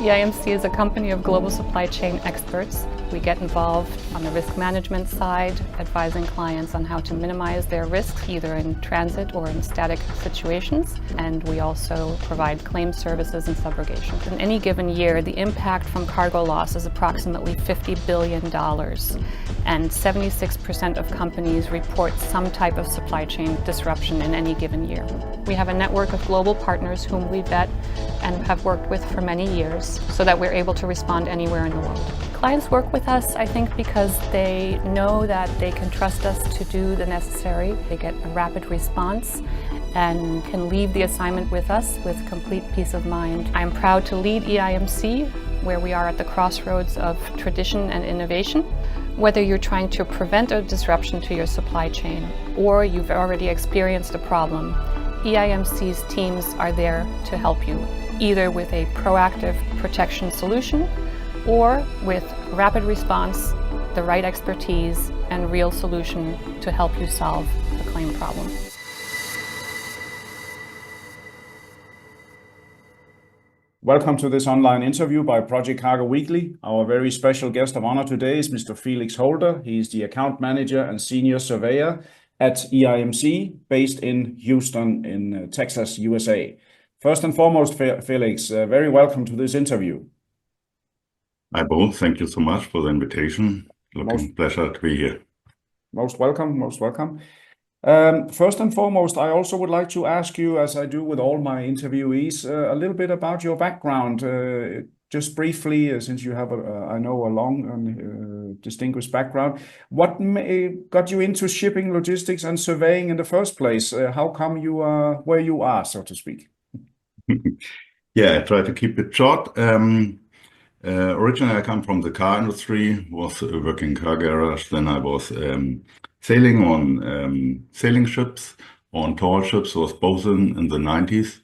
E.I.M.C is a company of global supply chain experts. We get involved on the risk management side, advising clients on how to minimize their risks, either in transit or in static situations. And we also provide claim services and subrogation. In any given year, the impact from cargo loss is approximately $50 billion. And 76% of companies report some type of supply chain disruption in any given year. We have a network of global partners whom we vet and have worked with for many years so that we're able to respond anywhere in the world. Clients work with us, I think, because they know that they can trust us to do the necessary. They get a rapid response and can leave the assignment with us with complete peace of mind. I'm proud to lead E.I.M.C, where we are at the crossroads of tradition and innovation. Whether you're trying to prevent a disruption to your supply chain or you've already experienced a problem, E.I.M.C's teams are there to help you, either with a proactive protection solution or with rapid response, the right expertise, and real solution to help you solve the claim problem. Welcome to this online interview by Project Cargo Weekly. Our very special guest of honor today is Mr. Felix Holder. He is the account manager and senior surveyor at E.I.M.C, based in Houston in Texas, USA. First and foremost, Felix, very welcome to this interview. Hi, Bo. Thank you so much for the invitation. Pleasure to be here. Most welcome, most welcome. First and foremost, I also would like to ask you, as I do with all my interviewees, a little bit about your background. Just briefly, since you have, I know, a long and distinguished background, what got you into shipping, logistics, and surveying in the first place? How come you are where you are, so to speak? Yeah, I try to keep it short. Originally, I come from the car industry, was working car garage. Then I was sailing on sailing ships, on tall ships, was both in the 90s.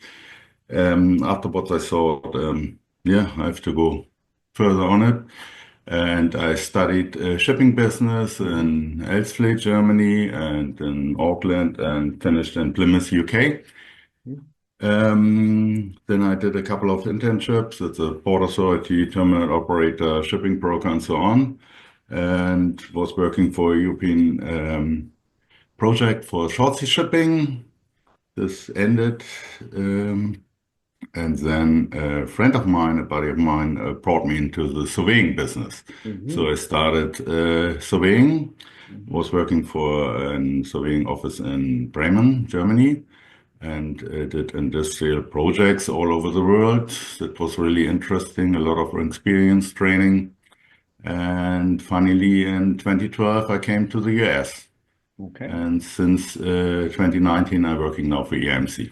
Afterwards, I thought, yeah, I have to go further on it. And I studied shipping business in Elsfleth, Germany, and in Auckland, and finished in Plymouth, UK. Then I did a couple of internships at the Port Authority, terminal operator, shipping broker, and so on, and was working for a European project for short sea shipping. This ended, and then a friend of mine, a buddy of mine, brought me into the surveying business. So I started surveying, was working for a surveying office in Bremen, Germany, and did industrial projects all over the world. That was really interesting, a lot of experience, training. And finally, in 2012, I came to the US. Okay. And since 2019, I'm working now for E.I.M.C.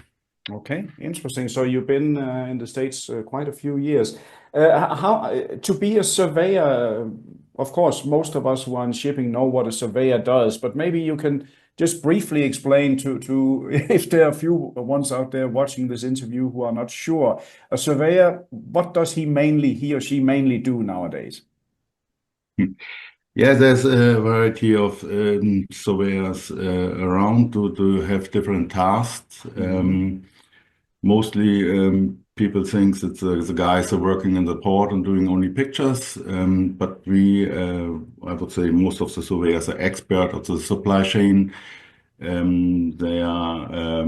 Okay, interesting. So you've been in the States quite a few years. How to be a surveyor? Of course, most of us who are in shipping know what a surveyor does, but maybe you can just briefly explain to if there are a few ones out there watching this interview who are not sure. A surveyor, what does he or she mainly do nowadays? Yeah, there's a variety of surveyors around to have different tasks. Mostly people think that the guys are working in the port and doing only pictures, but I would say most of the surveyors are expert of the supply chain. They are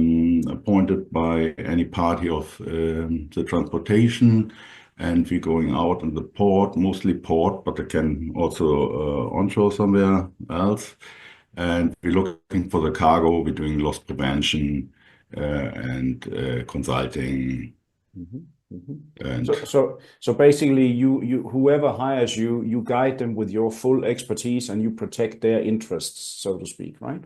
appointed by any party of the transportation, and we're going out in the port, mostly port, but they can also onshore somewhere else. And we're looking for the cargo. We're doing loss prevention and consulting. And so basically, you whoever hires you, you guide them with your full expertise, and you protect their interests, so to speak, right?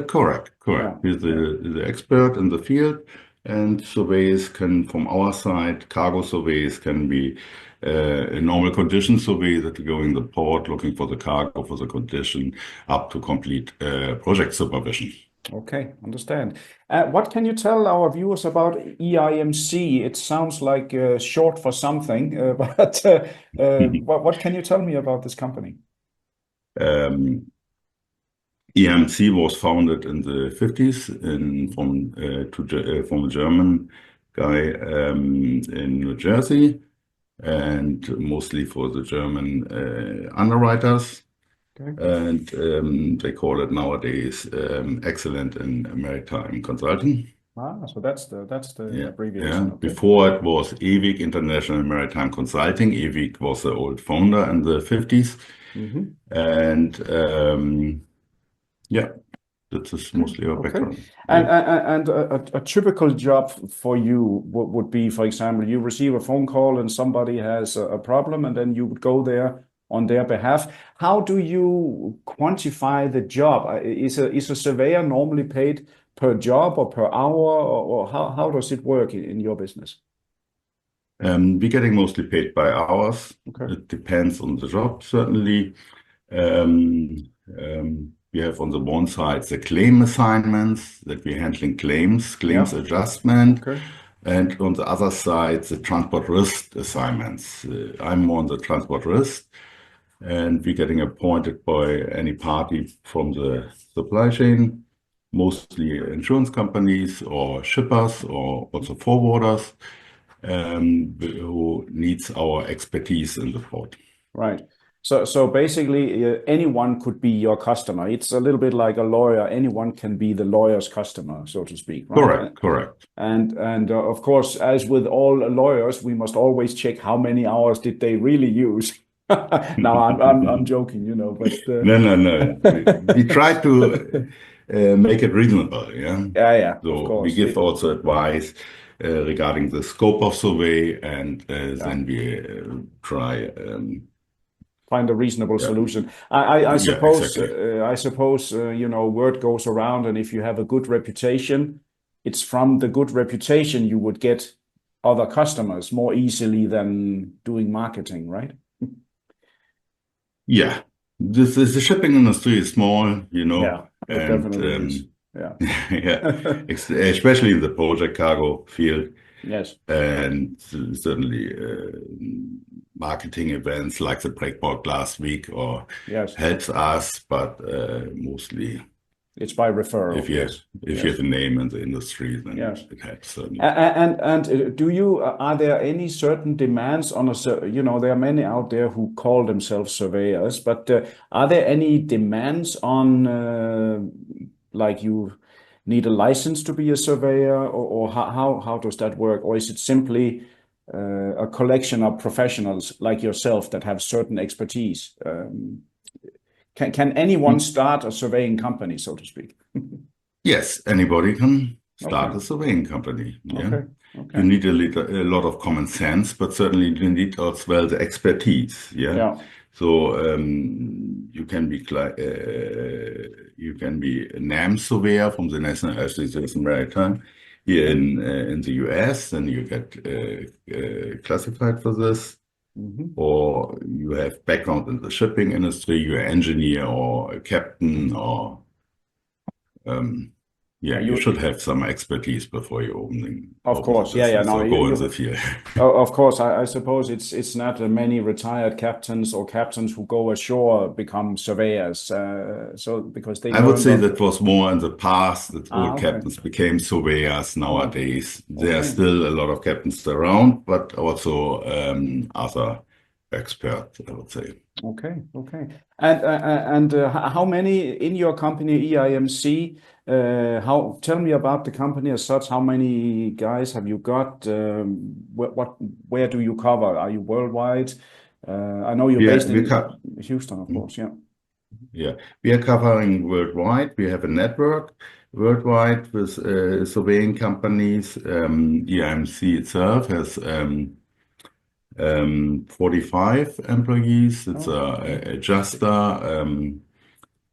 Correct. Yeah. He's the expert in the field, and surveys can, from our side, cargo surveys can be a normal condition survey that you go in the port looking for the cargo, for the condition, up to complete project supervision. Okay, understand. What can you tell our viewers about E.I.M.C? It sounds like short for something, but what can you tell me about this company? E.I.M.C was founded in the 50s from a German guy in New Jersey. and mostly for the German underwriters. Okay. And they call it nowadays excellent in maritime consulting. So that's the Yeah. abbreviation. Okay. Before it was E.I.M.C, International Maritime Consulting. E.I.M.C was the old founder in the 50s. And yeah, this is mostly our background. And a typical job for you would be, for example, you receive a phone call and somebody has a problem, and then you would go there on their behalf. How do you quantify the job? Is a surveyor normally paid per job or per hour, or how does it work in your business? We're getting mostly paid by hours. Okay. It depends on the job, certainly. We have on the one side the claim assignments that we're handling claims adjustment. Okay. And on the other side, the transport risk assignments. I'm more on the transport risk, and we're getting appointed by any party from the supply chain, mostly insurance companies or shippers or also forwarders, who needs our expertise in the port. Right. So basically, anyone could be your customer. It's a little bit like a lawyer. Anyone can be the lawyer's customer, so to speak, right? Correct. And of course, as with all lawyers, we must always check how many hours did they really use. Now I'm joking, but No. We try to make it reasonable, yeah. Yeah, So of course. we give also advice regarding the scope of survey, and then we try. Find a reasonable solution. I suppose, exactly. Word goes around, and if you have a good reputation, it's from the good reputation you would get other customers more easily than doing marketing, right? Yeah, the shipping industry is small, Yeah, it and definitely is. Yeah. yeah, especially in the project cargo field. Yes. And certainly marketing events like the Breakboard last week helps us, but mostly it's by referral. If you have a name in the industry, then it helps certainly. And are there any certain demands on there are many out there who call themselves surveyors, but are there any demands on like you need a license to be a surveyor, or how does that work? Or is it simply a collection of professionals like yourself that have certain expertise? Can anyone start a surveying company, so to speak? Yes, anybody can start a surveying company. Yeah. Okay. You need a lot of common sense, but certainly you need as well the expertise. Yeah. So you can be a NAM surveyor from the National Association of Maritime here in the US, and you get classified for this. Or you have background in the shipping industry, you're an engineer or a captain, or you should have some expertise before you open. Of course, go in the field. Of course, I suppose it's not many retired captains or captains who go ashore become surveyors. So because they. I would say that was more in the past that old captains became surveyors. Nowadays, there are still a lot of captains around, but also other experts, I would say. Okay. And how many in your company, E.I.M.C? Tell me about the company as such. How many guys have you got? Where do you cover? Are you worldwide? I know you're based in Houston, of course. Yeah. Yeah, we are covering worldwide. We have a network worldwide with surveying companies. E.I.M.C itself has 45 employees. It's a adjuster,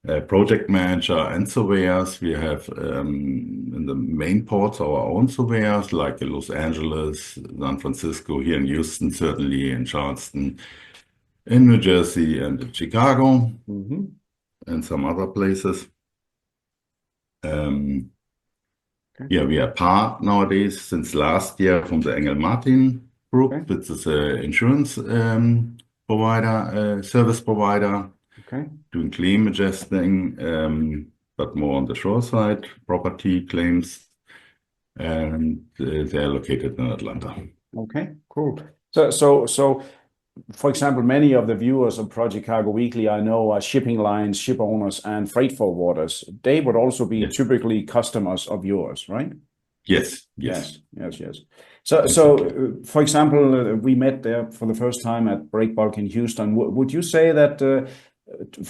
a project manager, and surveyors. We have in the main ports our own surveyors, like in Los Angeles, San Francisco, here in Houston, certainly in Charleston, in New Jersey, and in Chicago, and some other places. Yeah, we are part nowadays since last year from the Engel Martin Group, which is an insurance provider, service provider, doing claim adjusting, but more on the shore side, property claims, and they're located in Atlanta. Okay, cool. So, for example, many of the viewers of Project Cargo Weekly I know are shipping lines, ship owners, and freight forwarders. They would also be Yes. typically customers of yours, right? Yes. Yes. So, Exactly. for example, we met there for the first time at Breakbulk in Houston. Would you say that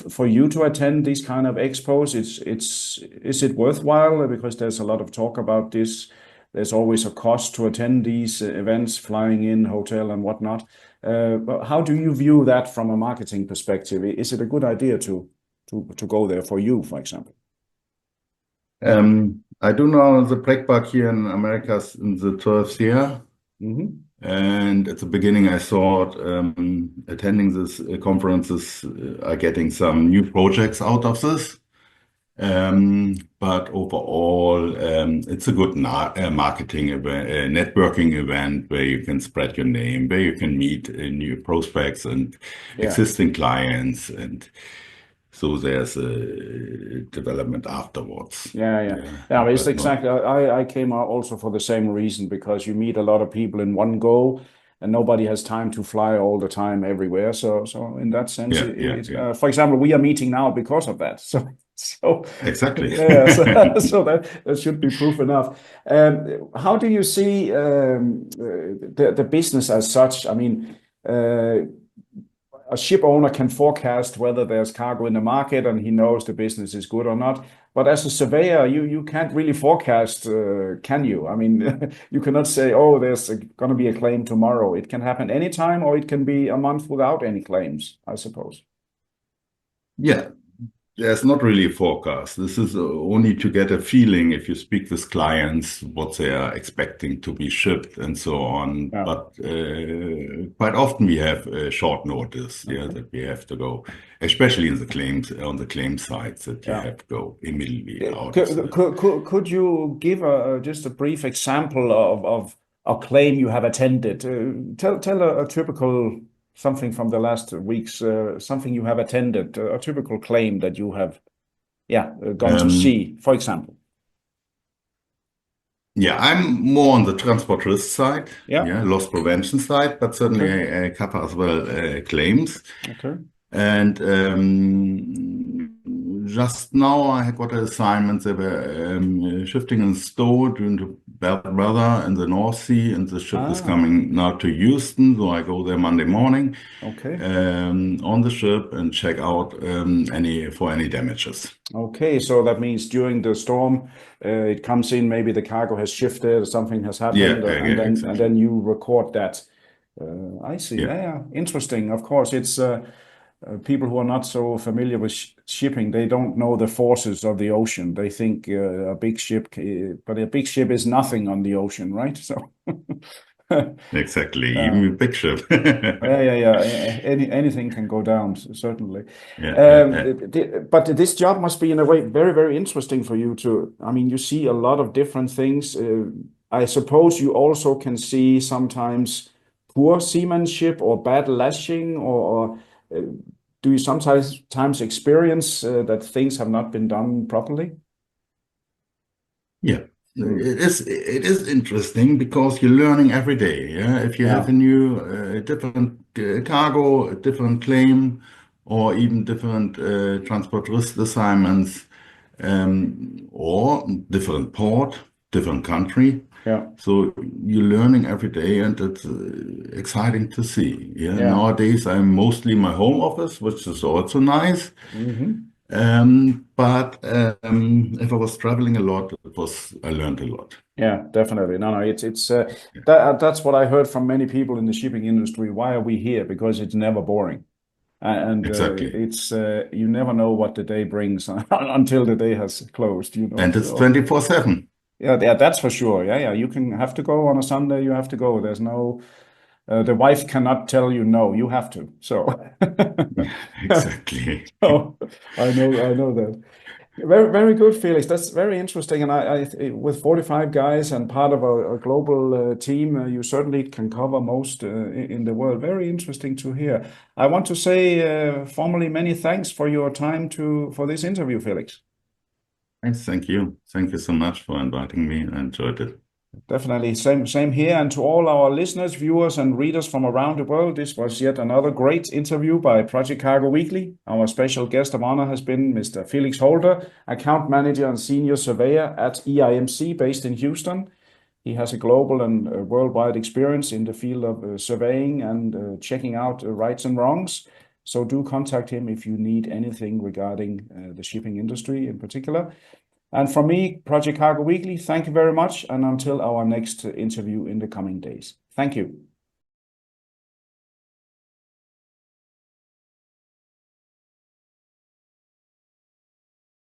for you to attend these kind of expos, is it worthwhile? Because there's a lot of talk about this. There's always a cost to attend these events, flying in, hotel, and whatnot. But how do you view that from a marketing perspective? Is it a good idea to go there for you, for example? I do know the Breakbulk here in America is in the 12th year. And at the beginning, I thought attending this conferences are getting some new projects out of this. But overall, it's a good marketing event, networking event where you can spread your name, where you can meet new prospects and existing clients, and so there's a development afterwards. Yeah, it's exactly. I came out also for the same reason, because you meet a lot of people in one go, and nobody has time to fly all the time everywhere. So in that sense, for example, we are meeting now because of that. So exactly. so that should be proof enough. How do you see the business as such? I mean, a ship owner can forecast whether there's cargo in the market, and he knows the business is good or not. But as a surveyor, you can't really forecast, can you? I mean, you cannot say, oh, there's going to be a claim tomorrow. It can happen anytime, or it can be a month without any claims, I suppose. Yeah. There's not really a forecast. This is only to get a feeling if you speak with clients, what they are expecting to be shipped and so on. But quite often we have short notice, that we have to go, especially in the claims, on the claim sides, that you have to go immediately out. Could you give just a brief example of a claim you have attended? Tell a typical something from the last weeks, something you have attended, a typical claim that you have, gone to see, for example. Yeah, I'm more on the transport risk side, loss prevention side, but certainly I cover as well claims. Okay. And just now I got an assignment. They were shifting in stow during the bad weather in the North Sea, and the ship is coming now to Houston. So I go there Monday morning on the ship and check out any damages. Okay, so that means during the storm, it comes in, maybe the cargo has shifted, something has happened, and then you record that. I see. Yeah, interesting. Of course, it's people who are not so familiar with shipping, they don't know the forces of the ocean. They think a big ship, but a big ship is nothing on the ocean, right? So exactly, even a big ship. Anything can go down, certainly. But this job must be in a way very, very interesting for you too. I mean, you see a lot of different things. I suppose you also can see sometimes poor seamanship or bad lashing, or do you sometimes experience that things have not been done properly? Yeah. It is interesting because you're learning every day. If you have a new different cargo, a different claim, or even different transport risk assignments, or different port, different country. So you're learning every day, and it's exciting to see. Nowadays I'm mostly in my home office, which is also nice. But if I was traveling a lot, I learned a lot. Yeah, definitely. No, it's that's what I heard from many people in the shipping industry. Why are we here? Because it's never boring, and it's you never know what the day brings until the day has closed. And it's 24/7. Yeah, that's for sure. Yeah. You can have to go on a Sunday. You have to go. There's no. The wife cannot tell you no. You have to. So exactly. Oh, I know that. Very, very good, Felix. That's very interesting. And I with 45 guys and part of a global team, you certainly can cover most in the world. Very interesting to hear. I want to say formally many thanks for your time for this interview, Felix. Thank you. Thank you so much for inviting me. I enjoyed it. Definitely. Same here. And to all our listeners, viewers, and readers from around the world, this was yet another great interview by Project Cargo Weekly. Our special guest of honor has been Mr. Felix Holder, account manager and senior surveyor at E.I.M.C. based in Houston. He has a global and worldwide experience in the field of surveying and checking out rights and wrongs. So do contact him if you need anything regarding the shipping industry in particular. And from me, Project Cargo Weekly, thank you very much. And until our next interview in the coming days. Thank you.